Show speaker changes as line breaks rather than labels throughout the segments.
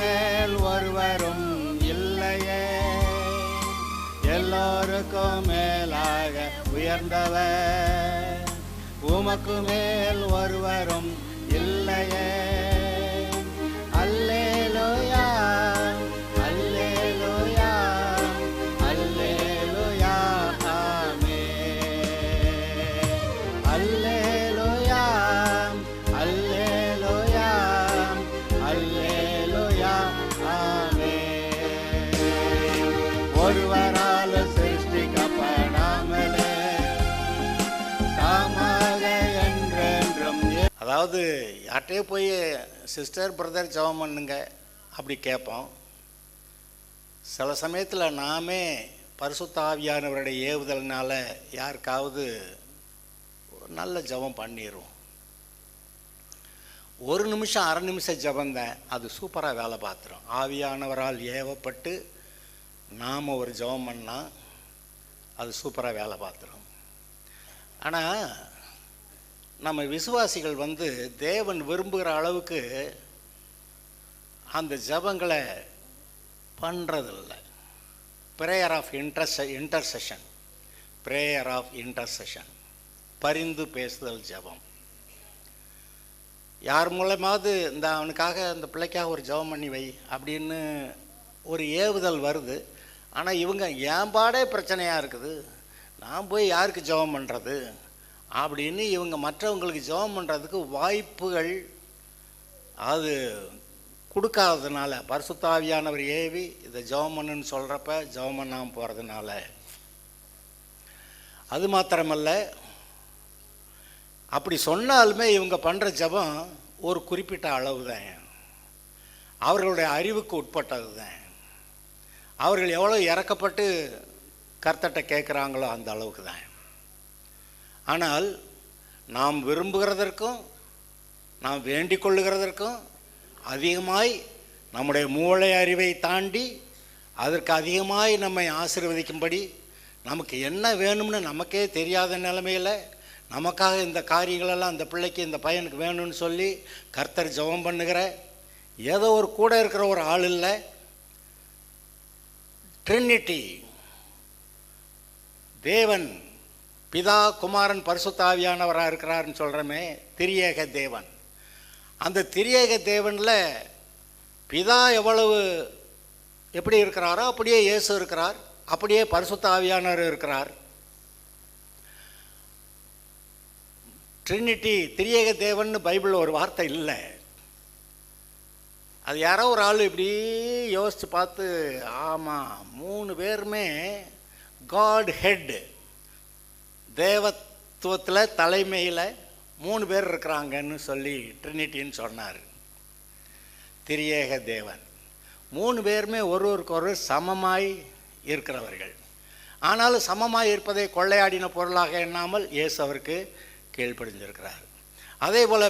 மேல் ஒருவரும் இல்லையே, எல்லோருக்கும் மேலாக உயர்ந்தவர். உமக்கு மேல் ஒருவரும் இல்லையே. அல்லேலூயா, அல்லேலூயா, அல்லேலூயா, ஆமென். அல்லேலூயா, அல்லேலூயா, அல்லேலூயா, ஆமென். ஒருவரால் சிருஷ்டிக்கப்படாமலே தாமாக என்றென்றும். அதாவது யார்கிட்டே போய் சிஸ்டர் பிரதர் ஜெபம் பண்ணுங்க அப்படி கேட்போம். சில சமயத்தில் நாமே பரிசுத்த ஆவியானவருடைய ஏவுதல்னால யாருக்காவது ஒரு நல்ல ஜெபம் பண்ணிடுவோம். ஒரு நிமிஷம் அரை நிமிஷம் ஜெபந்தேன், அது சூப்பராக வேலை பார்த்துரும். ஆவியானவரால் ஏவப்பட்டு நாம் ஒரு ஜெபம் பண்ணால் அது சூப்பராக வேலை பார்த்துரும். ஆனால் நம்ம விசுவாசிகள் தேவன் விரும்புகிற அளவுக்கு அந்த ஜெபங்களை பண்ணுறதில்லை. Prayer of intercession, prayer of intercession, பரிந்து பேசுதல் ஜெபம். யார் மூலமாவது இந்த அவனுக்காக இந்த பிள்ளைக்காக ஒரு ஜெபம் பண்ணி வை அப்படின்னு ஒரு ஏவுதல் வருது. ஆனால் இவங்க என் பாடே பிரச்சனையாக இருக்குது, நான் போய் யாருக்கு ஜெபம் பண்ணுறது அப்படின்னு இவங்க மற்றவங்களுக்கு ஜெபம் பண்ணுறதுக்கு வாய்ப்புகள் அது கொடுக்காததுனால, பரிசுத்த ஆவியானவர் ஏவி இதை ஜெபம் பண்ணுன்னு சொல்கிறப்ப ஜெபம் பண்ணாமல் போகிறதுனால. அது மாத்திரமல்ல, அப்படி சொன்னாலுமே இவங்க பண்ணுற ஜெபம் ஒரு குறிப்பிட்ட அளவு தான், அவர்களுடைய அறிவுக்கு உட்பட்டது தான். அவர்கள் எவ்வளோ இறக்கப்பட்டு கர்த்தர்கிட்ட கேட்குறாங்களோ அந்த அளவுக்கு தான். ஆனால் நாம் விரும்புகிறதற்கும் நாம் வேண்டிக் கொள்ளுகிறதற்கும் அதிகமாய் நம்முடைய மூளை அறிவை தாண்டி அதற்கு அதிகமாய் நம்மை ஆசீர்வதிக்கும்படி நமக்கு என்ன வேணும்னு நமக்கே தெரியாத நிலைமையில் நமக்காக இந்த காரியங்களெல்லாம் அந்த பிள்ளைக்கு இந்த பையனுக்கு வேணும்னு சொல்லி கர்த்தர் ஜெபம் பண்ணுகிற ஏதோ ஒரு கூட இருக்கிற ஒரு ஆள் இல்லை. ட்ரினிட்டி, தேவன் பிதா குமாரன் பரிசுத்த ஆவியானவராக இருக்கிறாருன்னு சொல்கிறோமே, திரியேக தேவன். அந்த திரியேக தேவனில் பிதா எப்படி இருக்கிறாரோ அப்படியே இயேசு இருக்கிறார், அப்படியே பரிசுத்த ஆவியானவர் இருக்கிறார். ட்ரினிட்டி, திரியேக தேவன் பைபிளில் ஒரு வார்த்தை இல்லை. அது யாரோ ஒரு ஆள் இப்படி யோசித்து பார்த்து, ஆமாம் 3 பேருமே காட் ஹெட், தேவத்துவத்தில் தலைமையில் 3 பேர் இருக்கிறாங்கன்னு சொல்லி ட்ரினிட்டின்னு சொன்னார். திரியேக தேவன் 3 பேருமே ஒருவருக்கொரு சமமாய் இருக்கிறவர்கள். ஆனாலும் சமமாய் இருப்பதை கொள்ளையாடின பொருளாக எண்ணாமல் இயேசு அவருக்கு கீழ்ப்படிஞ்சிருக்கிறார். அதே போல்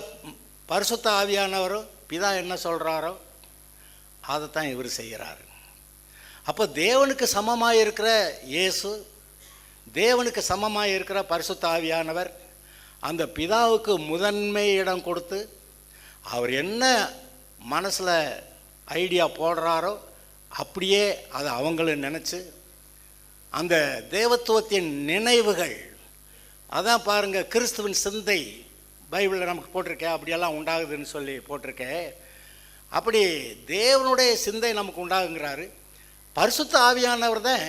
பரிசுத்த ஆவியானவரும் பிதா என்ன சொல்கிறாரோ அதைத்தான் இவர் செய்கிறார். அப்போ தேவனுக்கு சமமாக இருக்கிற இயேசு, தேவனுக்கு சமமாக இருக்கிற பரிசுத்த ஆவியானவர் அந்த பிதாவுக்கு முதன்மை இடம் கொடுத்து அவர் என்ன மனசில் ஐடியா போடுறாரோ அப்படியே அதை அவங்களும் நினச்சி அந்த தேவத்துவத்தின் நினைவுகள், அதான் பாருங்கள் கிறிஸ்துவின் சிந்தை பைபிளில் நமக்கு போட்டிருக்கேன், அப்படியெல்லாம் உண்டாகுதுன்னு சொல்லி போட்டிருக்கேன். அப்படி தேவனுடைய சிந்தை நமக்கு உண்டாகுங்கிறாரு. பரிசுத்த ஆவியானவர் தான்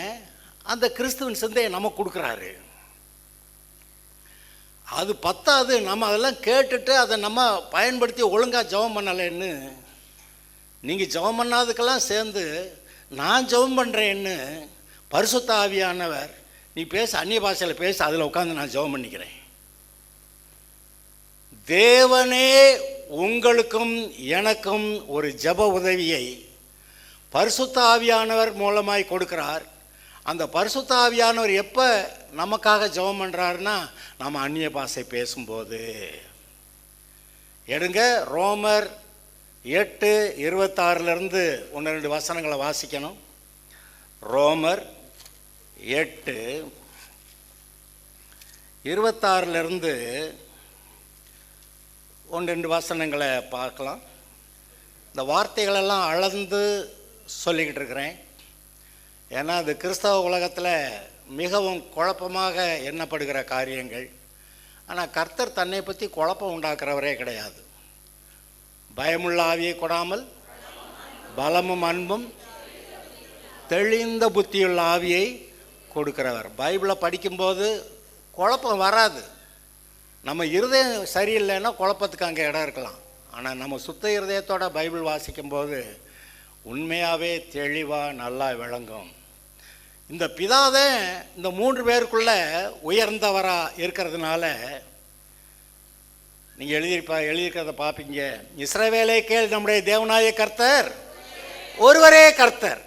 அந்த கிறிஸ்துவின் சிந்தையை நமக்கு கொடுக்குறாரு. அது பத்தாது, நம்ம அதெல்லாம் கேட்டுட்டு அதை நம்ம பயன்படுத்தி ஒழுங்காக ஜெபம் பண்ணலைன்னு, நீங்கள் ஜெபம் பண்ணாதுக்கெல்லாம் சேர்ந்து நான் ஜெபம் பண்ணுறேன்னு பரிசுத்த ஆவியானவர் நீ பேச அந்நிய பாஷையில் பேச, அதில் உட்காந்து நான் ஜெபம் பண்ணிக்கிறேன். தேவனே உங்களுக்கும் எனக்கும் ஒரு ஜெப உதவியை பரிசுத்த ஆவியானவர் மூலமாய் கொடுக்கிறார். அந்த பரிசுத்த ஆவியானவர் எப்போ நமக்காக ஜெபம் பண்ணுறாருன்னா நம்ம அந்நிய பாஷை பேசும்போது. எடுங்க ரோமர் 8:26 1-2 வசனங்களை வாசிக்கணும். ரோமர் 8:26 1-2 வசனங்களை பார்க்கலாம். இந்த வார்த்தைகளெல்லாம் அளந்து சொல்லிக்கிட்டு இருக்கிறேன். ஏன்னா அது கிறிஸ்தவ உலகத்தில் மிகவும் குழப்பமாக எண்ணப்படுகிற காரியங்கள். ஆனால் கர்த்தர் தன்னை பற்றி குழப்பம் உண்டாக்குறவரே கிடையாது. பயமுள்ள ஆவியை கொடாமல் பலமும் அன்பும் தெளிந்த புத்தியுள்ள ஆவியை கொடுக்கிறவர். பைபிளை படிக்கும்போது குழப்பம் வராது. நம்ம இருதயம் சரியில்லைன்னா குழப்பத்துக்கு அங்கே இடம் இருக்கலாம். ஆனால் நம்ம சுத்த இருதயத்தோட பைபிள் வாசிக்கும்போது உண்மையாகவே தெளிவாக நல்லா விளங்கும். இந்த பிதாவே இந்த 3 பேருக்குள்ள உயர்ந்தவராக இருக்கிறதுனால நீங்கள் எழுதியிருக்கிறத பார்ப்பீங்க. இஸ்ரவேலே கேள், நம்முடைய தேவனாய கர்த்தர் ஒருவரே கர்த்தர்,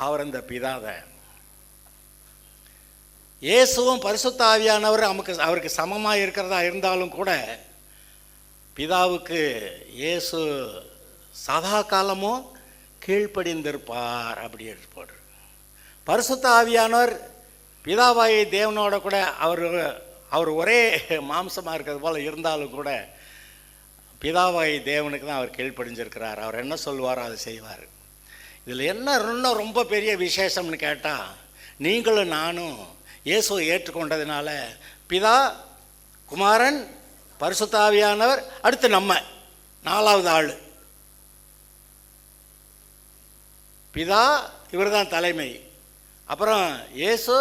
அவர் அந்த பிதாவை. இயேசுவும் பரிசுத்த ஆவியானவர் அவருக்கு சமமாக இருக்கிறதா இருந்தாலும் கூட பிதாவுக்கு இயேசு சதா காலமும் கீழ்ப்படிந்திருப்பார் அப்படி இருப்பார். பரிசுத்த ஆவியானவர் பிதாவாயி தேவனோட கூட அவர் ஒரே மாம்சமாக இருக்கிறது போல் இருந்தாலும் கூட பிதாவாயி தேவனுக்கு தான் அவர் கீழ்ப்படிஞ்சிருக்கிறார். அவர் என்ன சொல்வாரோ அதை செய்வார். இதில் என்ன இன்னும் ரொம்ப பெரிய விசேஷம்னு கேட்டால், நீங்களும் நானும் இயேசுவை ஏற்றுக்கொண்டதுனால பிதா, குமாரன், பரிசுத்த ஆவியானவர், அடுத்து நம்ம 4வது ஆள். பிதா இவர் தான் தலைமை, அப்புறம் இயேசு,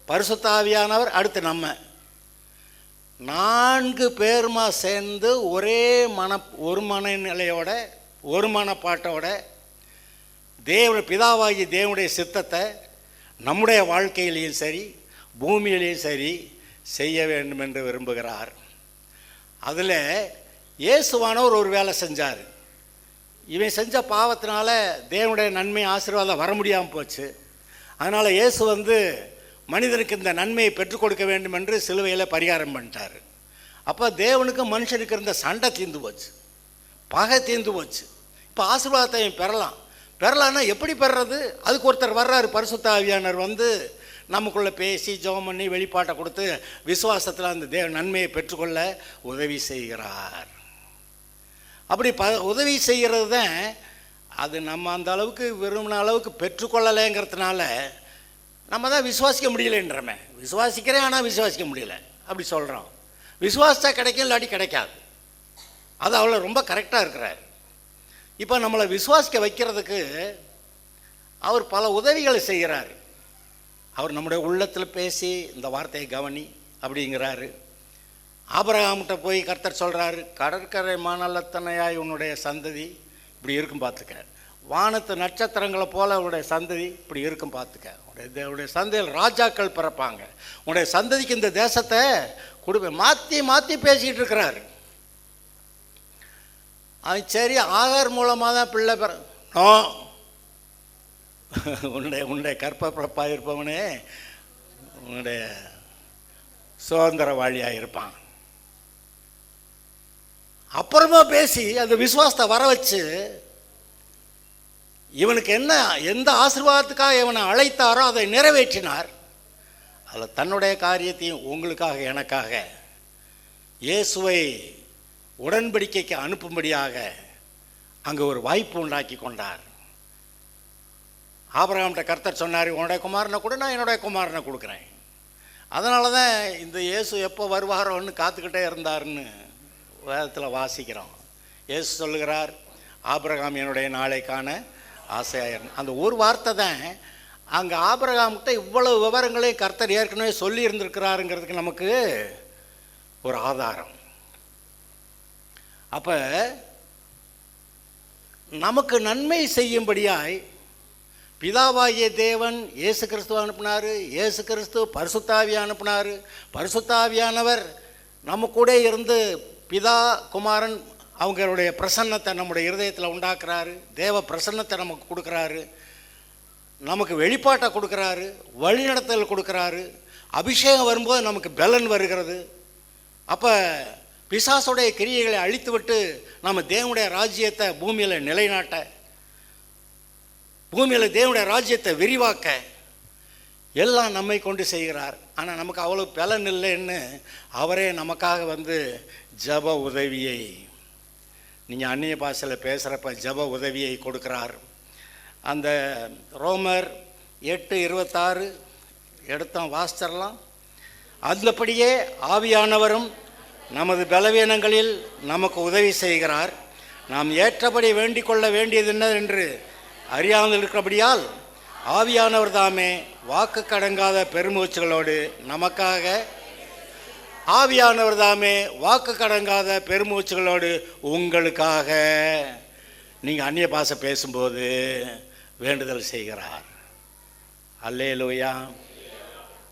பரிசுத்த ஆவியானவர், அடுத்து நம்ம 4 பேருமா சேர்ந்து ஒரு மனநிலையோட ஒரு மனப்பாட்டோட பிதாவாகி தேவனுடைய சித்தத்தை நம்முடைய வாழ்க்கையிலையும் சரி பூமியிலையும் சரி செய்ய வேண்டும் என்று விரும்புகிறார். அதில் இயேசுவானவர் ஒரு வேலை செஞ்சார். இவன் செஞ்ச பாவத்தினால தேவனுடைய நன்மை ஆசீர்வாதம் வர முடியாமல் போச்சு. அதனால் இயேசு மனிதனுக்கு இந்த நன்மையை பெற்றுக் கொடுக்க வேண்டும் என்று சிலுவையில் பரிகாரம் பண்ணிட்டார். அப்போ தேவனுக்கு மனுஷனுக்கு இருந்த சண்டை தீர்ந்து போச்சு, பகை தீர்ந்து போச்சு. இப்போ ஆசீர்வாதத்தை பெறலான்னா எப்படி பெறுறது? அதுக்கு ஒருத்தர் வர்றாரு, பரிசுத்த ஆவியானவர் நமக்குள்ளே பேசி ஜெபம் பண்ணி வெளிப்பாட்டை கொடுத்து விசுவாசத்தில் அந்த நன்மையை பெற்றுக்கொள்ள உதவி செய்கிறார். அப்படி உதவி செய்கிறது தான் அது. நம்ம அந்த அளவுக்கு விரும்பின அளவுக்கு பெற்றுக்கொள்ளலைங்கிறதுனால நம்ம தான் விசுவாசிக்க முடியலைன்றமே. விசுவாசிக்கிறேன் ஆனால் விசுவாசிக்க முடியல அப்படி சொல்கிறோம். விசுவாசத்தா கிடைக்கும், இல்லாட்டி கிடைக்காது. அது அவ்வளோ ரொம்ப கரெக்டாக இருக்கிறார். இப்போ நம்மளை விசுவாசிக்க வைக்கிறதுக்கு அவர் பல உதவிகளை செய்கிறார். அவர் நம்முடைய உள்ளத்தில் பேசி இந்த வார்த்தையை கவனி அப்படிங்கிறாரு. ஆபிரகாம்கிட்ட போய் கர்த்தர் சொல்கிறாரு, கடற்கரை மணலத்தனையாய் உன்னுடைய சந்ததி இப்படி இருக்கும் பார்த்துக்க, வானத்து நட்சத்திரங்களை போல் அவருடைய சந்ததி இப்படி இருக்கும் பார்த்துக்க, உடைய சந்ததியில் ராஜாக்கள் பிறப்பாங்க, உன்னுடைய சந்ததிக்கு இந்த தேசத்தை கொடுப்பேன். மாற்றி மாற்றி பேசிக்கிட்டு இருக்கிறாரு. அது சரி, ஆகார் மூலமாக தான் பிள்ளை நோ, உன்னுடைய கற்பப்பிறப்பாக இருப்பவனே உன்னுடைய சுதந்திரவாளியாக இருப்பான். அப்புறமா பேசி அந்த விசுவாசத்தை வர வச்சு இவனுக்கு எந்த ஆசீர்வாதத்துக்காக இவனை அழைத்தாரோ அதை நிறைவேற்றினார். அதில் தன்னுடைய காரியத்தையும் உங்களுக்காக எனக்காக இயேசுவை உடன்படிக்கைக்கு அனுப்பும்படியாக அங்கே ஒரு வாய்ப்பு உண்டாக்கி கொண்டார். ஆபிரகாம்கிட்ட கர்த்தர் சொன்னார், உன்னுடைய குமாரனை கூட, நான் என்னுடைய குமாரனை கொடுக்குறேன். அதனால தான் இந்த இயேசு எப்போ வருவாரோன்னு காத்துக்கிட்டே இருந்தாருன்னு வேதத்தில் வாசிக்கிறோம். இயேசு சொல்லுகிறார், ஆபிரகாம் என்னுடைய நாளை காண ஆசையாக. அந்த ஒரு வார்த்தை தான் அங்கே ஆபிரகாம்கிட்ட இவ்வளவு விவரங்களையும் கர்த்தர் ஏற்கனவே சொல்லி இருந்திருக்கிறாருங்கிறதுக்கு நமக்கு ஒரு ஆதாரம். அப்போ நமக்கு நன்மை செய்யும்படியாய் பிதாவாகிய தேவன் இயேசு கிறிஸ்துவ அனுப்பினார். இயேசு கிறிஸ்து பரிசுத்தாவியை அனுப்பினார். பரிசுத்தாவியானவர் நம்ம கூட இருந்து பிதா குமாரன் அவங்களுடைய பிரசன்னத்தை நம்முடைய இருதயத்தில் உண்டாக்குறாரு. தேவ பிரசன்னத்தை நமக்கு கொடுக்குறாரு, நமக்கு வெளிப்பாட்டை கொடுக்குறாரு, வழிநடத்தல் கொடுக்குறாரு. அபிஷேகம் வரும்போது நமக்கு பலன் வருகிறது. அப்போ பிசாசுடைய கிரியைகளை அழித்து விட்டு நம்ம தேவனுடைய ராஜ்யத்தை பூமியில் நிலைநாட்ட, பூமியில் தேவனுடைய ராஜ்யத்தை விரிவாக்க எல்லாம் நம்மை கொண்டு செய்கிறார். ஆனால் நமக்கு அவ்வளோ பலன் இல்லைன்னு அவரே நமக்காக ஜப உதவியை நீங்கள் அந்நிய பாஷையில் பேசுகிறப்ப ஜெப உதவியை கொடுக்குறார். அந்த ரோமர் 8:26 எடுத்தோம், வாசிச்சிடலாம். அதுபடியே ஆவியானவரும் நமது பலவீனங்களில் நமக்கு உதவி செய்கிறார். நாம் ஏற்றபடி வேண்டிக் கொள்ள வேண்டியது என்ன என்று அறியாமல் இருக்கிறபடியால் ஆவியானவர் தாமே வாக்கு கடங்காத பெருமூச்சுகளோடு நமக்காக உங்களுக்காக நீங்கள் அந்நிய பாஷை பேசும்போது வேண்டுதல் செய்கிறார். அல்லேலூயா.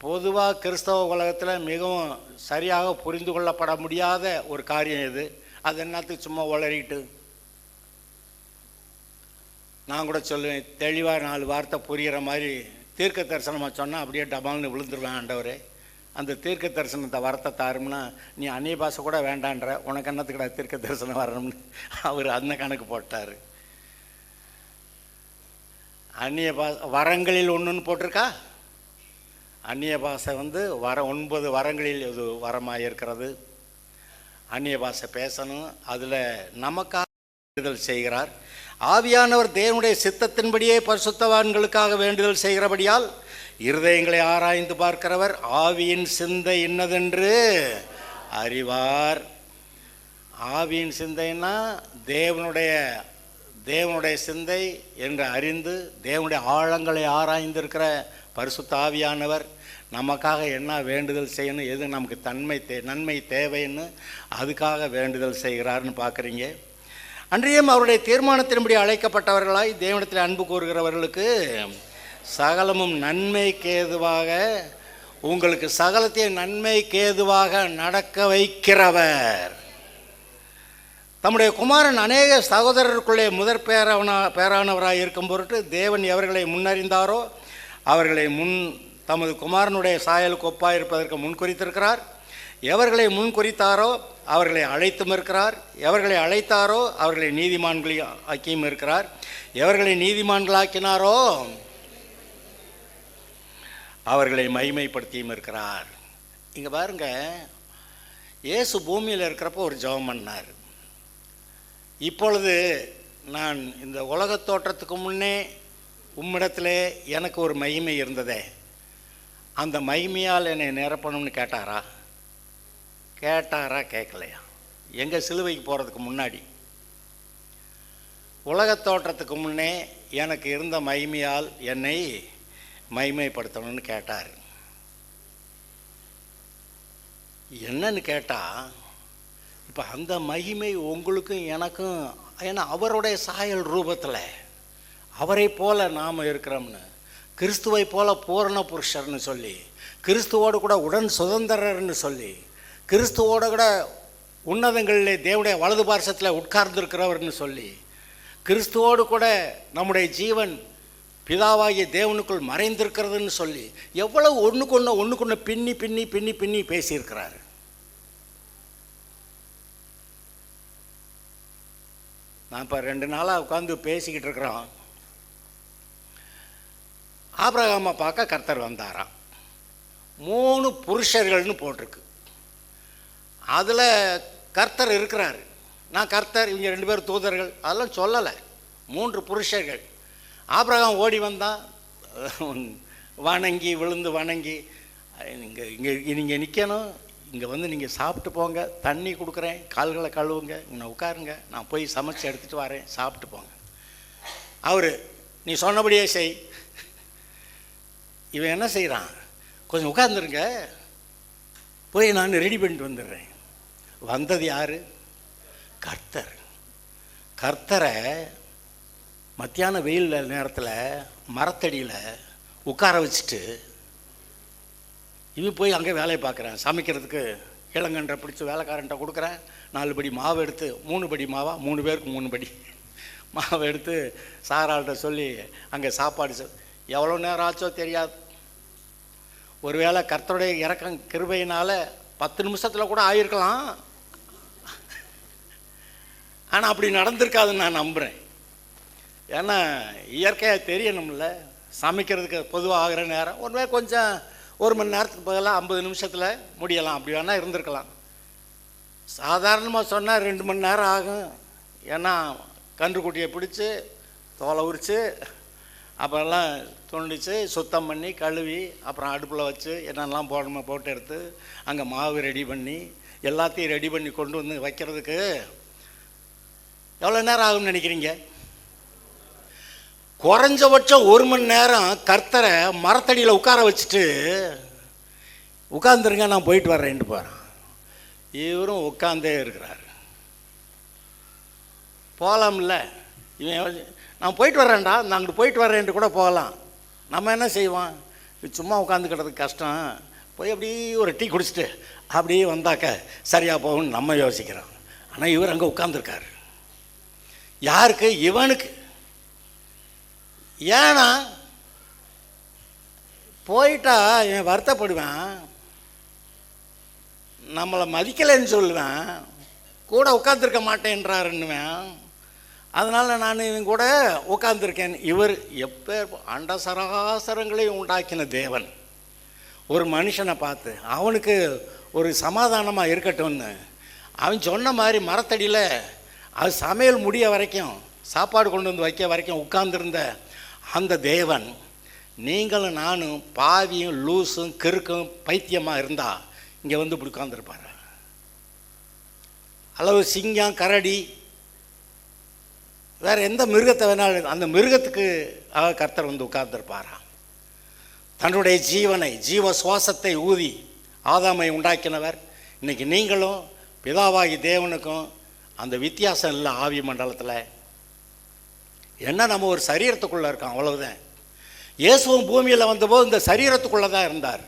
பொதுவாக கிறிஸ்தவ உலகத்தில் மிகவும் சரியாக புரிந்து கொள்ளப்பட முடியாத ஒரு காரியம் இது. அது என்னத்துக்கு சும்மா உளறிட்டு, நான் கூட சொல்லுவேன், தெளிவாக 4 வார்த்தை புரிகிற மாதிரி தீர்க்க தரிசனமாக சொன்னால் அப்படியே டபால்னு விழுந்துருவேன். ஆண்டவரே, அந்த தீர்க்க தரிசனத்தை வரத்தை தாரும்னா நீ அந்நிய பாஷை கூட வேண்டான்ற, உனக்கு என்னத்துக்குடா தீர்க்க தரிசனம் வரணும்னு அவர் அந்த கணக்கு போட்டார். அந்நிய பாஷை வரங்களில் ஒன்றுன்னு போட்டிருக்கா. அந்நிய பாஷை வர 9 வரங்களில் இது வரமாக இருக்கிறது. அந்நிய பாஷை பேசணும், அதில் நமக்காக வேண்டுதல் செய்கிறார். ஆவியானவர் தேவனுடைய சித்தத்தின்படியே பரிசுத்தவான்களுக்காக வேண்டுதல் செய்கிறபடியால் இருதயங்களை ஆராய்ந்து பார்க்கிறவர் ஆவியின் சிந்தை இன்னதென்று அறிவார். ஆவியின் சிந்தைன்னா தேவனுடைய சிந்தை என்று அறிந்து தேவனுடைய ஆழங்களை ஆராய்ந்திருக்கிற பரிசுத்த ஆவியானவர் நமக்காக என்ன வேண்டுதல் செய்யணும், எது நமக்கு நன்மை தேவைன்னு அதுக்காக வேண்டுதல் செய்கிறார்னு பார்க்குறீங்க. அன்றியும் அவருடைய தீர்மானத்தின்படி அழைக்கப்பட்டவர்களாய் தேவனிடத்தில் அன்பு கூறுகிறவர்களுக்கு சகலமும் நன்மைக்கு ஏதுவாக, உங்களுக்கு சகலத்தையும் நன்மைக்கு ஏதுவாக நடக்க வைக்கிறவர். தம்முடைய குமாரன் அநேக சகோதரருக்குள்ளே முதற் பேரானவராக இருக்கும் பொருட்டு தேவன் எவர்களை முன்னறிந்தாரோ அவர்களை தமது குமாரனுடைய சாயலுக்கு ஒப்பாயிருப்பதற்கு முன்குறித்திருக்கிறார். எவர்களை முன்குறித்தாரோ அவர்களை அழைத்தும் இருக்கிறார். எவர்களை அழைத்தாரோ அவர்களை நீதிமான்களாக்கியும் இருக்கிறார். எவர்களை நீதிமான்களாக்கினாரோ அவர்களை மகிமைப்படுத்தியும் இருக்கிறார். இங்கே பாருங்க, இயேசு பூமியில் இருக்கிறப்போ ஒரு ஜெபம் பண்ணார். இப்பொழுது நான் இந்த உலகத் தோற்றத்துக்கு முன்னே உம்மிடத்திலே எனக்கு ஒரு மகிமை இருந்ததே, அந்த மகிமையால் என்னை நிரப்பணும்னு கேட்டாரா? கேட்கலையா? எங்கே? சிலுவைக்கு போகிறதுக்கு முன்னாடி, உலகத் தோற்றத்துக்கு முன்னே எனக்கு இருந்த மகிமையால் என்னை மகிமைப்படுத்தணும்னு கேட்டார். என்னன்னு கேட்டால், இப்போ அந்த மகிமை உங்களுக்கும் எனக்கும், ஏன்னா அவருடைய சாயல் ரூபத்தில் அவரை போல நாம் இருக்கிறோம்னு, கிறிஸ்துவை போல பூரண புருஷர்னு சொல்லி, கிறிஸ்துவோடு கூட உடன் சுதந்திரர்னு சொல்லி, கிறிஸ்துவோடு கூட உன்னதங்களிலே தேவனுடைய வலது பார்சத்தில் உட்கார்ந்துருக்கிறவர்னு சொல்லி, கிறிஸ்துவோடு கூட நம்முடைய ஜீவன் பிதாவாகிய தேவனுக்குள் மறைந்திருக்கிறதுன்னு சொல்லி எவ்வளவு ஒன்றுக்கு பின்னி பின்னி பின்னி பின்னி பேசியிருக்கிறார். நான் இப்போ 2 நாளாக உட்காந்து பேசிக்கிட்டு இருக்கிறோம். ஆபிரகாமை பார்க்க கர்த்தர் வந்தாராம். 3 புருஷர்கள்னு போட்டிருக்கு. அதில் கர்த்தர் இருக்கிறார். நான் கர்த்தர், இவங்க 2 பேர் தூதர்கள், அதெல்லாம் சொல்லலை. 3 புருஷர்கள். ஆபிரகாம் ஓடி வந்தான், விழுந்து வணங்கி, நீங்கள் நிற்கணும், இங்கே நீங்கள் சாப்பிட்டு போங்க, தண்ணி கொடுக்குறேன், கால்களை கழுவுங்க, இங்கே உட்காருங்க, நான் போய் சமைச்சு எடுத்துகிட்டு வரேன், சாப்பிட்டு போங்க. அவர், நீ சொன்னபடியே செய். இவன் என்ன செய்கிறான்? கொஞ்சம் உட்காந்துருங்க, போய் நான் ரெடி பண்ணிட்டு வந்துடுறேன். வந்தது யார்? கர்த்தர். கர்த்தரை மத்தியான வெயில் நேரத்தில் மரத்தடியில் உட்கார வச்சுட்டு இவன் போய் அங்கே வேலையை பார்க்குறேன். சமைக்கிறதுக்கு இளங்கன்றை பிடிச்சி வேலைக்காரன்ட்ட கொடுக்குறேன். 4 படி மாவு எடுத்து, 3 படி மாவா, 3 பேருக்கு 3 படி மாவை எடுத்து சாராள்கிட்ட சொல்லி அங்கே சாப்பாடு எவ்வளோ நேரம் ஆச்சோ தெரியாது. ஒருவேளை கர்த்தருடைய இறக்கம் கிருபையினால் 10 நிமிஷத்தில் கூட ஆகிருக்கலாம். ஆனால் அப்படி நடந்திருக்காதுன்னு நான் நம்புகிறேன். ஏன்னா இயற்கையாக தெரியணும்ல, சமைக்கிறதுக்கு பொதுவாக ஆகிற நேரம் ஒருவே கொஞ்சம் 1 மணி நேரத்துக்கு பதிலாக 50 நிமிஷத்தில் முடியலாம், அப்படி வேணால் இருந்திருக்கலாம். சாதாரணமாக சொன்னால் 2 மணி நேரம் ஆகும். ஏன்னா கன்றுக்குட்டியை பிடிச்சி தோலை உரித்து அப்புறம்லாம் துண்டித்து சுத்தம் பண்ணி கழுவி அப்புறம் அடுப்பில் வச்சு என்னென்னலாம் போடணுமோ போட்டு எடுத்து அங்கே மாவு ரெடி பண்ணி எல்லாத்தையும் ரெடி பண்ணி கொண்டு வந்து வைக்கிறதுக்கு எவ்வளோ நேரம் ஆகும்னு நினைக்கிறீங்க? குறைஞ்சபட்சம் 1 மணி நேரம் கர்த்தரை மரத்தடியில் உட்கார வச்சுட்டு உட்காந்துருங்க நான் போயிட்டு வர்றேன்ட்டு போகிறேன். இவரும் உட்காந்தே இருக்கிறார். போகலாம்ல, இவன் நான் போயிட்டு வர்றேன்டா, நான் அங்கிட்டு போயிட்டு வர்றேன்ட்டு கூட போகலாம். நம்ம என்ன செய்வோம்? சும்மா உட்காந்துக்கிட்டதுக்கு கஷ்டம், போய் அப்படியே ஒரு டீ குடிச்சிட்டு அப்படியே வந்தாக்க சரியாக போகும்னு நம்ம யோசிக்கிறோம். ஆனால் இவர் அங்கே உட்காந்துருக்கார். யாருக்கு? இவனுக்கு. ஏன்னா போயிட்டா இவன் வருத்தப்படுவேன், நம்மளை மதிக்கலைன்னு சொல்லுவேன், கூட உட்காந்துருக்க மாட்டேன்றாருன்னுவேன். அதனால் நான் இவன் கூட உட்காந்துருக்கேன். இவர் எப்போ அண்ட சராசரங்களையும் உண்டாக்கின தேவன் ஒரு மனுஷனை பார்த்து அவனுக்கு ஒரு சமாதானமாக இருக்கட்டும்னு அவன் சொன்ன மாதிரி மரத்தடியில் அது சமையல் முடிய வரைக்கும் சாப்பாடு கொண்டு வந்து வைக்க வரைக்கும் உட்கார்ந்துருந்த அந்த தேவன் நீங்களும் நானும் பாவியும் லூஸும் கிறுக்கும் பைத்தியமாக இருந்தால் இங்கே வந்து இப்படி உட்காந்துருப்பார். அளவு சிங்கம் கரடி வேறு எந்த மிருகத்தை வேணாலும் அந்த மிருகத்துக்கு கர்த்தர் வந்து உட்கார்ந்துருப்பாராம். தன்னுடைய ஜீவனை ஜீவ சுவாசத்தை ஊதி ஆதாமை உண்டாக்கினவர். இன்றைக்கி நீங்களும் பிதாவாகி தேவனுக்கும் அந்த வித்தியாசம் இல்லை. ஆவி மண்டலத்தில் என்ன, நம்ம ஒரு சரீரத்துக்குள்ளே இருக்கோம், அவ்வளவுதான். இயேசுவும் பூமியில் வந்தபோது இந்த சரீரத்துக்குள்ளே தான் இருந்தார்.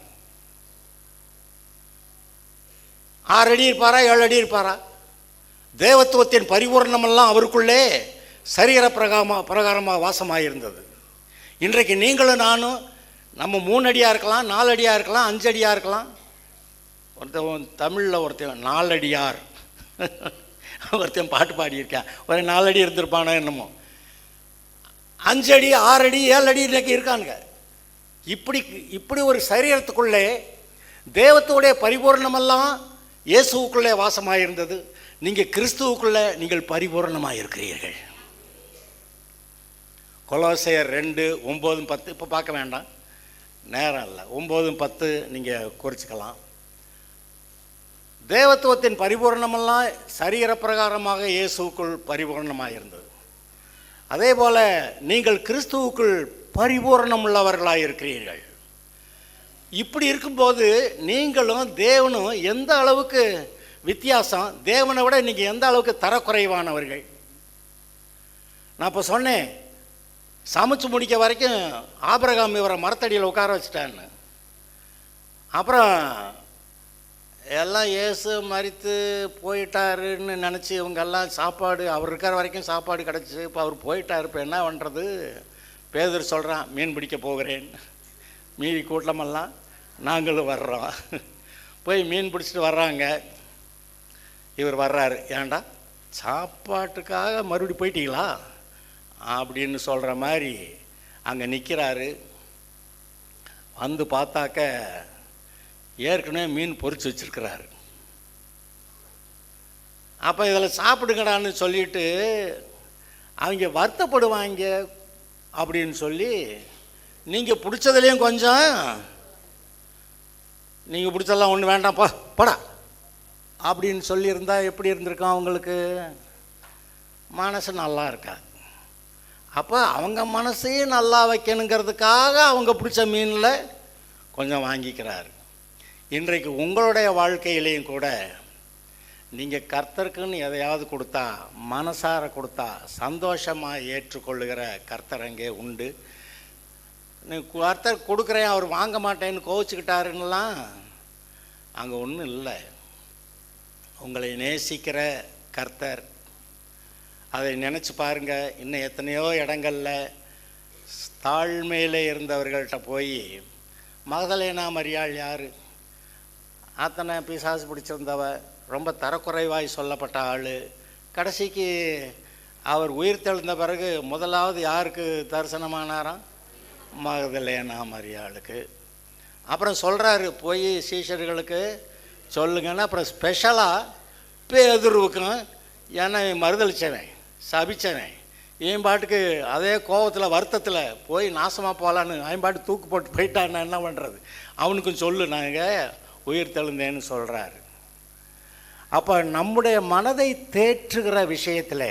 6 அடி இருப்பாரா 7 அடி இருப்பாரா? தேவத்துவத்தின் பரிபூர்ணமெல்லாம் அவருக்குள்ளே சரீர பிரகாரமாக வாசமாயிருந்தது. இன்றைக்கு நீங்களும் நானும் நம்ம 3 அடியாக இருக்கலாம், 4 அடியாக இருக்கலாம், 5 அடியாக இருக்கலாம். ஒருத்தன் தமிழில் ஒருத்தன் 4 அடியார் ஒருத்தன் பாட்டு பாடியிருக்கேன், ஒரு 4 அடி இருந்திருப்பானோ என்னமோ. 5 அடி 6 அடி 7 அடி இன்றைக்கி இருக்கானுங்க. இப்படி ஒரு சரீரத்துக்குள்ளே தேவத்துடைய பரிபூர்ணமெல்லாம் இயேசுவுக்குள்ளே வாசமாக இருந்தது. நீங்கள் கிறிஸ்துவுக்குள்ளே நீங்கள் பரிபூர்ணமாக இருக்கிறீர்கள். கொலோசையர் 2:9-10 இப்போ பார்க்க வேண்டாம், நேரம் இல்லை. 9-10 நீங்கள் குறிச்சிக்கலாம். தேவத்துவத்தின் பரிபூர்ணமெல்லாம் சரீர பிரகாரமாக இயேசுவுக்குள் பரிபூர்ணமாக இருந்தது. அதே போல் நீங்கள் கிறிஸ்துவுக்குள் பரிபூர்ணம் உள்ளவர்களாக இருக்கிறீர்கள். இப்படி இருக்கும்போது நீங்களும் தேவனும் எந்த அளவுக்கு வித்தியாசம், தேவனை விட நீங்கள் எந்த அளவுக்கு தரக்குறைவானவர்கள். நான் இப்போ சொன்னேன், சமைச்சு முடிக்க வரைக்கும் ஆபிரகாம் இவரை மரத்தடியில் உட்கார வச்சுட்டான்னு. அப்புறம் எல்லாம் இயேசு மரித்து போயிட்டாருன்னு நினச்சி இவங்கெல்லாம் சாப்பாடு அவர் இருக்கிற வரைக்கும் சாப்பாடு கிடச்சி. இப்போ அவர் போயிட்டார், இப்போ என்ன பண்ணுறது? பேதுரு சொல்கிறான், மீன் பிடிக்க போகிறேன், மீதி கூட்டமெல்லாம் நாங்களும் வர்றோம். போய் மீன் பிடிச்சிட்டு வர்றாங்க. இவர் வர்றாரு, ஏண்டா சாப்பாட்டுக்காக மறுபடி போயிட்டீங்களா அப்படின்னு சொல்கிற மாதிரி அங்கே நிற்கிறாரு. வந்து பார்த்தாக்க ஏற்கனவே மீன் பொரிச்சு வச்சுருக்கிறாரு. அப்போ இதில் சாப்பிடுங்கடான்னு சொல்லிட்டு அவங்க வருத்தப்படுவாங்க அப்படின்னு சொல்லி, நீங்கள் பிடிச்சதுலேயும் கொஞ்சம், நீங்கள் பிடிச்சதெல்லாம் ஒன்று வேண்டாம்ப்பா படா அப்படின்னு சொல்லியிருந்தா எப்படி இருந்திருக்கோம்? அவங்களுக்கு மனசு நல்லா இருக்காது. அப்போ அவங்க மனசையும் நல்லா வைக்கணுங்கிறதுக்காக அவங்க பிடிச்ச மீனில் கொஞ்சம் வாங்கிக்கிறாரு. இன்றைக்கு உங்களுடைய வாழ்க்கையிலையும் கூட நீங்கள் கர்த்தருக்குன்னு எதையாவது கொடுத்தா, மனசார கொடுத்தா, சந்தோஷமாக ஏற்றுக்கொள்ளுகிற கர்த்தர் அங்கே உண்டு. கர்த்தர் கொடுக்குறேன் அவர் வாங்க மாட்டேன்னு கோவிச்சுக்கிட்டாருன்னெலாம் அங்கே ஒன்றும் இல்லை. உங்களை நேசிக்கிற கர்த்தர், அதை நினச்சி பாருங்கள். இன்னும் எத்தனையோ இடங்களில் தாழ்மையிலே இருந்தவர்கள்ட்ட போய், மகதலேனா மரியாள் யார்? அத்தனை பிசாசு பிடிச்சிருந்தவ, ரொம்ப தரக்குறைவாய் சொல்லப்பட்ட ஆள். கடைசிக்கு அவர் உயிர் தெழுந்த பிறகு முதலாவது யாருக்கு தரிசனமானாராம்? மகதலேனா மரியாளுக்கு. அப்புறம் சொல்கிறாரு, போய் சீஷர்களுக்கு சொல்லுங்கன்னா, அப்புறம் ஸ்பெஷலாக பேதுருவுக்கும், ஏன்னா மறுதளிச்சவன் சபிச்சவன் என் பாட்டுக்கு அதே கோபத்தில் வருத்தத்தில் போய் நாசமாக போகலான்னு அவன் பாட்டு தூக்கு போட்டு போயிட்டான், என்ன பண்ணுறது? அவனுக்கும் சொல்லு நாங்கள் உயிர் தெழுந்தேன்னு சொல்கிறாரு. அப்போ நம்முடைய மனதை தேற்றுகிற விஷயத்தில்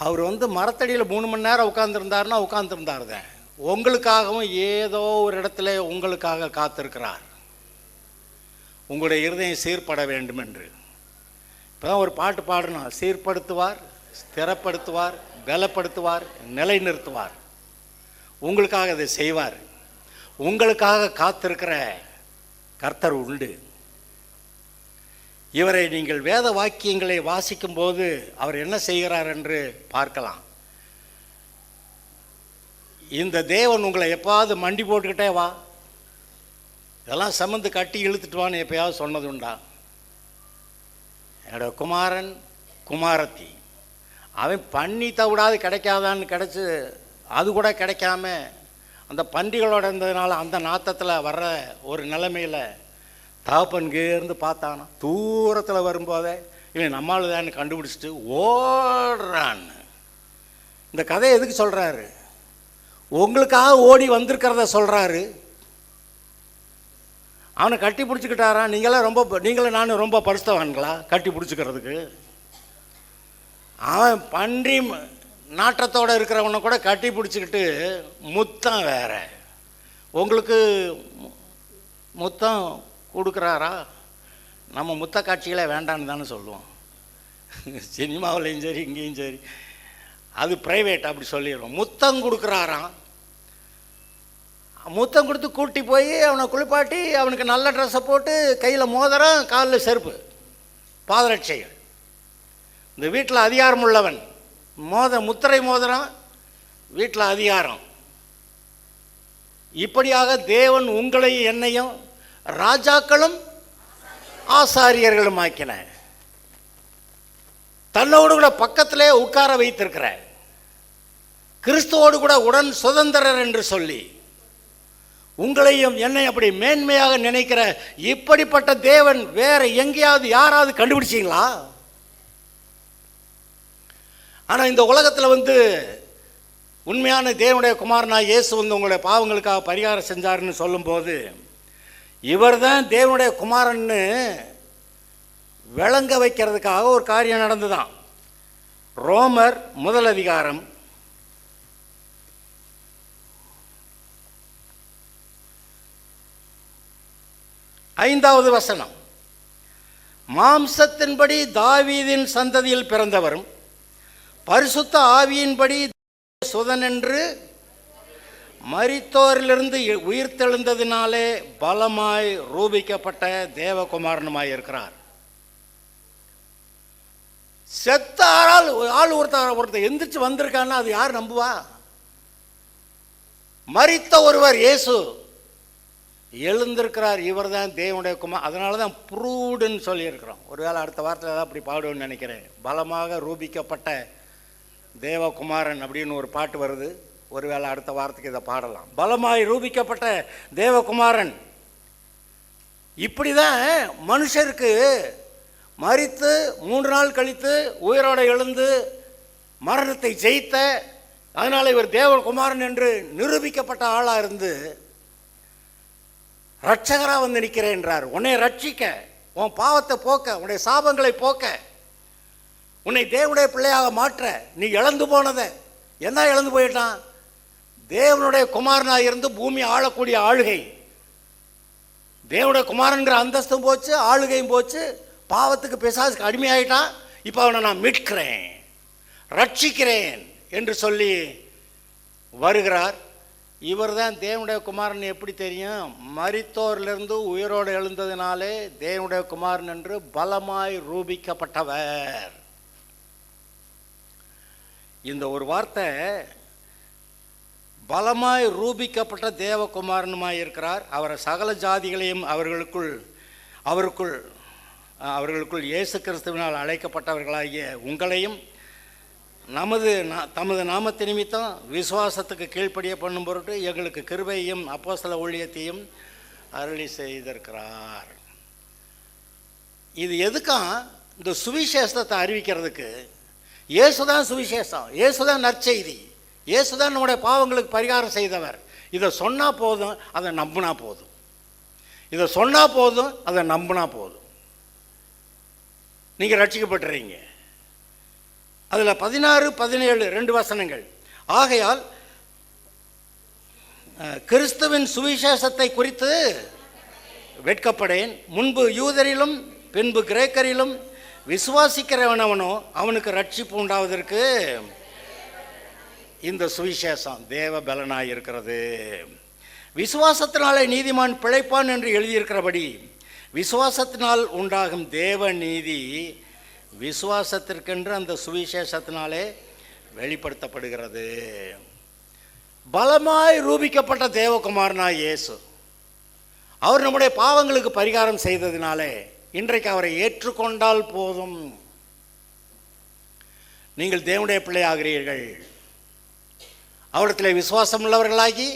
அவர் மரத்தடியில் 3 மணி நேரம் உட்காந்துருந்தாருன்னா உட்காந்துருந்தார் தான். உங்களுக்காகவும் ஏதோ ஒரு இடத்துல உங்களுக்காக காத்திருக்கிறார், உங்களுடைய இருதயம் சீர்பட வேண்டும் என்று. இப்போ தான் ஒரு பாட்டு பாடணும், சீர்படுத்துவார், ஸ்திரப்படுத்துவார், பலப்படுத்துவார், நிலைநிறுத்துவார். உங்களுக்காக அதை செய்வார். உங்களுக்காக காத்திருக்கிற கர்த்தர் உண்டு. இவரை நீங்கள் வேத வாக்கியங்களை வாசிக்கும் போது அவர் என்ன செய்கிறார் என்று பார்க்கலாம். இந்த தேவன் உங்களை எப்பாவது மண்டி போட்டுக்கிட்டே வா, இதெல்லாம் சமந்து கட்டி இழுத்துட்டு வான்னு எப்பயாவது சொன்னது உண்டா? என்னோட குமாரன் குமாரத்தி அவன் பண்ணி தவிடாது கிடைக்காதான்னு கிடச்சி, அது கூட கிடைக்காம அந்த பன்றிகளோட இருந்ததுனால அந்த நாத்தத்தில் வர்ற ஒரு நிலைமையில் தகப்பன்கேருந்து பார்த்தானா, தூரத்தில் வரும்போதே இவன் நம்மளுதான்னு கண்டுபிடிச்சிட்டு ஓடுறான்னு. இந்த கதையை எதுக்கு சொல்கிறாரு? உங்களுக்காக ஓடி வந்திருக்கிறத சொல்கிறாரு. அவனை கட்டி பிடிச்சிக்கிட்டாரா? நீங்களும் நானும் ரொம்ப பரிசுத்தவான்களா கட்டி பிடிச்சிக்கிறதுக்கு? அவன் பன்றி நாட்டத்தோடு இருக்கிறவனை கூட கட்டி பிடிச்சிக்கிட்டு முத்தம் வேற. உங்களுக்கு முத்தம் கொடுக்குறாரா? நம்ம முத்த காட்சிகளே வேண்டான்னு தானே சொல்லுவோம். சினிமாவிலையும் சரி இங்கேயும் சரி, அது ப்ரைவேட் அப்படி சொல்லிடுவோம். முத்தம் கொடுக்குறாராம். முத்தம் கொடுத்து கூட்டி போய் அவனை குளிப்பாட்டி அவனுக்கு நல்ல ட்ரெஸ்ஸை போட்டு கையில் மோதிரம், காலில் செருப்பு, பாதரட்சைகள். இந்த வீட்டில் அதிகாரம் உள்ளவன் முத்திரை மோதிரம், வீட்டில் அதிகாரம். இப்படியாக தேவன் உங்களையும் என்னையும் ராஜாக்களும் ஆசாரியர்களும் ஆக்கின, தன்னோடு கூட பக்கத்திலே உட்கார வைத்திருக்கிற, கிறிஸ்துவோடு கூட உடன் சுதந்திரர் என்று சொல்லி உங்களையும் என்னை அப்படி மேன்மையாக நினைக்கிற இப்படிப்பட்ட தேவன் வேற எங்கேயாவது யாராவது கண்டுபிடிச்சிங்களா? ஆனால் இந்த உலகத்தில் உண்மையான தேவனுடைய குமாரனாக இயேசு உங்களுடைய பாவங்களுக்காக பரிகாரம் செஞ்சாருன்னு சொல்லும்போது, இவர் தான் தேவனுடைய குமாரன்னு விளங்க வைக்கிறதுக்காக ஒரு காரியம் நடந்துதான். ரோமர் 1 அதிகாரம் 5வது வசனம். மாம்சத்தின்படி தாவீதின் சந்ததியில் பிறந்தவரும் பரிசுத்த ஆவியின்படி சுதனென்று மரித்தோரிலிருந்து உயிர்த்தெழுந்ததினாலே பலமாய் ரூபிக்கப்பட்ட தேவகுமாரனுமாய் இருக்கிறார். செத்த ஆள் ஒருத்தர் எந்திரிச்சு வந்திருக்கான்னா அது யார் நம்புவா? மரித்த ஒருவர் இயேசு எழுந்திருக்கிறார், இவர் தான் தேவனுடைய குமார். அதனால தான் ப்ரூடுன்னு சொல்லியிருக்கிறோம். ஒருவேளை அடுத்த வாரத்தில் தான் அப்படி பாடுவேன்னு நினைக்கிறேன். பலமாக ரூபிக்கப்பட்ட தேவகுமாரன் அப்படின்னு ஒரு பாட்டு வருது. ஒருவேளை அடுத்த வாரத்துக்கு இதை பாடலாம். பலமாய் ரூபிக்கப்பட்ட தேவகுமாரன். இப்படி தான் மனுஷருக்கு மரித்து 3 நாள் கழித்து உயிரோடு எழுந்து மரணத்தை ஜெயித்த, அதனால் இவர் தேவகுமாரன் என்று நிரூபிக்கப்பட்ட ஆளாக இருந்து ரட்சகராக நிற்கிறேன் என்றார். உன்னை ரட்சிக்க, உன் பாவத்தை போக்க, உன்னுடைய சாபங்களை போக்க, உன்னை தேவனுடைய பிள்ளையாக மாற்ற, நீ இழந்து போனதை என்ன இழந்து போயிட்டான்? தேவனுடைய குமாரனாக இருந்து பூமி ஆளக்கூடிய ஆளுகை. தேவனுடைய குமாரன்கிற அந்தஸ்தும் போச்சு, ஆளுகையும் போச்சு. பாவத்துக்கு பிசாசுக்கு அடிமையாயிட்டான். இப்போ அவனை நான் மீட்கிறேன், ரட்சிக்கிறேன் என்று சொல்லி வருகிறார். இவர் தான் தேவனுடைய குமாரன். எப்படி தெரியும்? மரித்தோரிலிருந்து உயிரோடு எழுந்ததினாலே தேவனுடைய குமாரன் என்று பலமாய் ரூபிக்கப்பட்டவர். இந்த ஒரு வார்த்தை, பலமாய் ரூபிக்கப்பட்ட தேவகுமாரனுமாய் இருக்கிறார். அவரை சகல ஜாதிகளையும் அவர்களுக்குள் இயேசு கிறிஸ்துவினால் அழைக்கப்பட்டவர்களாகிய உங்களையும் தமது நாமத்து நிமித்தம் விசுவாசத்துக்கு கீழ்ப்படிய பண்ணும் பொருட்டு எங்களுக்கு கிருபையையும் அப்போஸ்தல ஊழியத்தையும் அருளி செய்திருக்கிறார். இது எதுக்கும் இந்த சுவிசேஷத்தை அறிவிக்கிறதுக்கு இயேசுதான் சுவிசேஷம், இயேசுதான் நற்செய்தி, இயேசுதான் நம்முடைய பாவங்களுக்கு பரிகாரம் செய்தவர். இதை சொன்னால் போதும், அதை நம்பினா போதும். இதை சொன்னால் போதும், அதை நம்பினா போதும், நீங்கள் ரட்சிக்கப்பட்டுறீங்க. அதில் 16, 17 2 வசனங்கள். ஆகையால் கிறிஸ்துவின் சுவிசேஷத்தை குறித்து வெட்கப்படேன். முன்பு யூதரிலும் பின்பு கிரேக்கரிலும் விசுவாசிக்கிறவனவனோ அவனுக்கு ரட்சிப்பு உண்டாவதற்கு இந்த சுவிசேஷம் தேவ பலனாய் இருக்கிறது. விசுவாசத்தினாலே நீதிமான் பிழைப்பான் என்று எழுதியிருக்கிறபடி விசுவாசத்தினால் உண்டாகும் தேவ நீதி விசுவாசத்திற்கென்று அந்த சுவிசேஷத்தினாலே வெளிப்படுத்தப்படுகிறது. பலமாய் ரூபிக்கப்பட்ட தேவகுமாரனாய் இயேசு, அவர் நம்முடைய பாவங்களுக்கு பரிகாரம் செய்ததினாலே இன்றைக்கு அவரை ஏற்றுக்கொண்டால் போதும், நீங்கள் தேவனுடைய பிள்ளையாகிறீர்கள். அவரிடத்தில் விசுவாசம் உள்ளவர்களாகி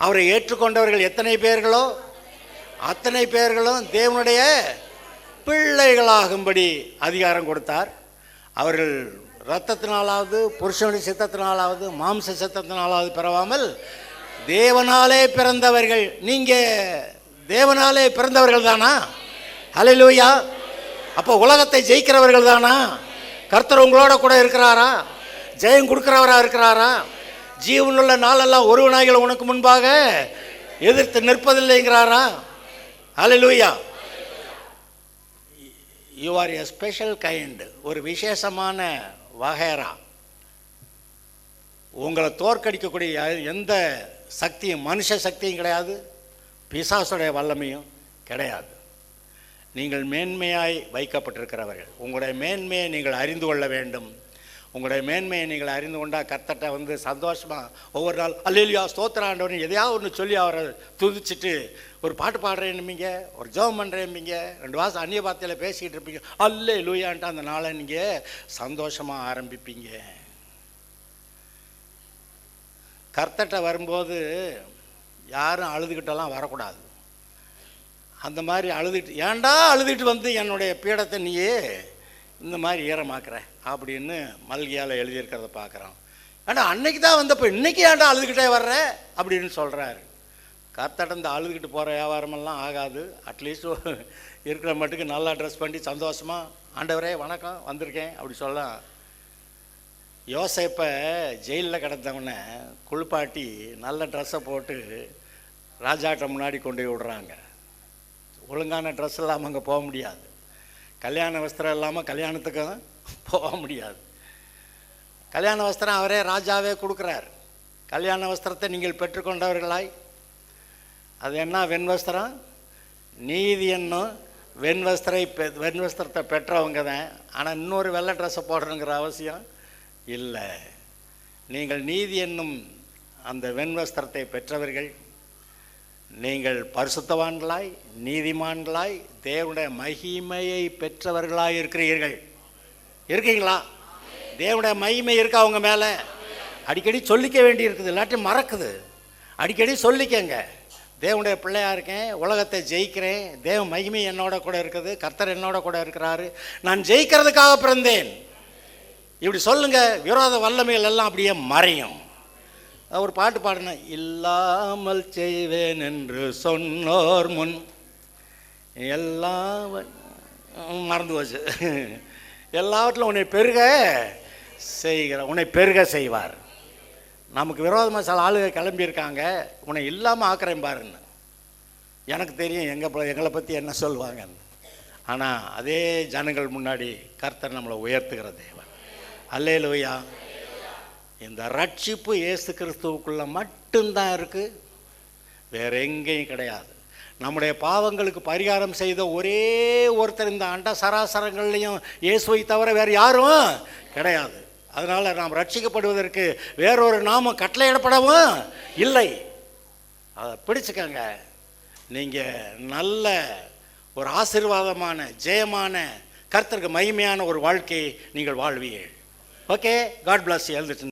அவரை ஏற்றுக்கொண்டவர்கள் எத்தனை பேர்களோ அத்தனை பேர்களும் தேவனுடைய பிள்ளைகளாகும்படி அதிகாரம் கொடுத்தார். அவர்கள் இரத்தத்தினாலாவது புருஷனுடைய சித்தத்தினாலாவது மாம்ச சித்தத்தினாலாவது பிறவாமல் தேவனாலே பிறந்தவர்கள். நீங்கள் தேவனாலே பிறந்தவர்கள் தானா? ஹல்லேலூயா. அப்போ உலகத்தை ஜெயிக்கிறவர்கள் தானா? கர்த்தர் உங்களோட கூட இருக்கிறாரா? ஜெயம் கொடுக்கிறவராக இருக்கிறாரா? ஜீவனுள்ள நாளெல்லாம் ஒரு நாய்கள் உனக்கு முன்பாக எதிர்த்து நிற்பதில்லைங்கிறாரா? Hallelujah. You are a special kind, ஒரு விசேஷமான வகைரா. உங்களை தோற்கடிக்கக்கூடிய எந்த சக்தியும், மனுஷ சக்தியும் கிடையாது, பிசாசுடைய வல்லமையும் கிடையாது. நீங்கள் மேன்மையாய் வைக்கப்பட்டிருக்கிறவர்கள். உங்களுடைய மேன்மையை நீங்கள் அறிந்து கொள்ள வேண்டும். உங்களுடைய மேன்மையை நீங்கள் அறிந்து கொண்டால் கர்த்தர்ட்ட சந்தோஷமாக ஒவ்வொரு நாள் அல்லேலூயா ஸ்தோத்திரம் ஆண்டவர்னு எதையாவது ஒன்று சொல்லி அவரை துதிச்சுட்டு ஒரு பாட்டு பாடுறேன்னுமீங்க, ஒரு ஜெபம் பண்ணுறேன்னுமீங்க, 2 வாசம் அந்நிய வார்த்தையில் பேசிக்கிட்டு இருப்பீங்க. அல்லேலூயான்ட்டு அந்த நாளை நீங்கள் சந்தோஷமாக ஆரம்பிப்பீங்க. கர்த்தர்ட்ட வரும்போது யாரும் அழுதுகிட்டெல்லாம் வரக்கூடாது. அந்த மாதிரி அழுதுட்டு, ஏன்டா அழுதுட்டு என்னுடைய பீடத்தை நீயே இந்த மாதிரி ஈரமாக்குற அப்படின்னு மல்கியால் எழுதியிருக்கிறத பார்க்குறோம். ஆனால் அன்னைக்கு தான் வந்தப்போ இன்னைக்கு ஏன்டா அழுதுகிட்டே வர்ற அப்படின்னு சொல்கிறாரு. கர்த்தர்ட்ட இந்த அழுதுகிட்டு போகிற வியாபாரமெல்லாம் ஆகாது. அட்லீஸ்ட் இருக்கிற மட்டுக்கு நல்லா ட்ரெஸ் பண்ணி சந்தோஷமாக ஆண்டவரே வணக்கம் வந்திருக்கேன் அப்படி சொல்லலாம். யோசேப்பை ஜெயிலில் கிடந்தவனை குளிப்பாட்டி நல்ல ட்ரெஸ்ஸை போட்டு ராஜாட்ட முன்னாடி கொண்டு போய் விடுறாங்க. ஒழுங்கான ட்ரெஸ் இல்லாமல் அங்கே போக முடியாது. கல்யாண வஸ்திரம் இல்லாமல் கல்யாணத்துக்கும் போக முடியாது. கல்யாண வஸ்திரம் அவரே ராஜாவே கொடுக்குறார். கல்யாண வஸ்திரத்தை நீங்கள் பெற்றுக்கொண்டவர்களாய், அது என்ன வெண்வஸ்திரம்? நீதி என்னும் வெண்வஸ்திரத்தை பெற்றவங்க தான். ஆனால் இன்னொரு வெள்ளை ட்ரெஸ்ஸை போடணுங்கிற அவசியம் இல்லை. நீங்கள் நீதி என்னும் அந்த வெண்வஸ்திரத்தை பெற்றவர்கள். நீங்கள் பரிசுத்தவான்களாய் நீதிமான்களாய் தேவனுடைய மகிமையை பெற்றவர்களாய் இருக்கிறீர்கள். இருக்கீங்களா? தேவனுடைய மகிமை இருக்கா அவங்க மேலே? அடிக்கடி சொல்லிக்க வேண்டி இருக்குது, இல்லாட்டி மறக்குது. அடிக்கடி சொல்லிக்கங்க, தேவனுடைய பிள்ளையாக இருக்கேன், உலகத்தை ஜெயிக்கிறேன், தேவ மகிமை என்னோட கூட இருக்குது, கர்த்தர் என்னோட கூட இருக்கிறாரு, நான் ஜெயிக்கிறதுக்காக பிறந்தேன். இப்படி சொல்லுங்க, விரோத வல்லமைகள் எல்லாம் அப்படியே மறையும். ஒரு பாட்டு பாடினேன், இல்லாமல் செய்வேன் என்று சொன்னோர் முன் எல்லாம் மறந்து போச்சு. எல்லாவற்றிலும் உன்னை பெருக செய்கிற, உன்னை பெருக செய்வார். நமக்கு விரோதமாக சில ஆளுக கிளம்பியிருக்காங்க, உன்னை இல்லாமல் ஆக்குறேன் பாருன்னு. எனக்கு தெரியும் எங்களை பற்றி என்ன சொல்லுவாங்கன்னு. ஆனால் அதே ஜனங்கள் முன்னாடி கர்த்தர் நம்மளை உயர்த்துகிற தேவன். அல்லேலூயா. இந்த ரட்சிப்பு இயேசு கிறிஸ்துவுக்குள்ள மட்டும்தான் இருக்குது, வேற எங்கேயும் கிடையாது. நம்முடைய பாவங்களுக்கு பரிகாரம் செய்த ஒரே ஒருத்தர் இந்த அண்ட சராசரங்கள்லையும் இயேசுவை தவிர வேறு யாரும் கிடையாது. அதனால் நாம் ரட்சிக்கப்படுவதற்கு வேறொரு நாமம் கட்டளையிடப்படவும் இல்லை. அதை பிடிச்சுக்கங்க. நீங்கள் நல்ல ஒரு ஆசீர்வாதமான ஜெயமான கர்த்தருக்கு மகிமையான ஒரு வாழ்க்கையை நீங்கள் வாழ்வீர்கள். Okay, God bless you. எழுதிட்டு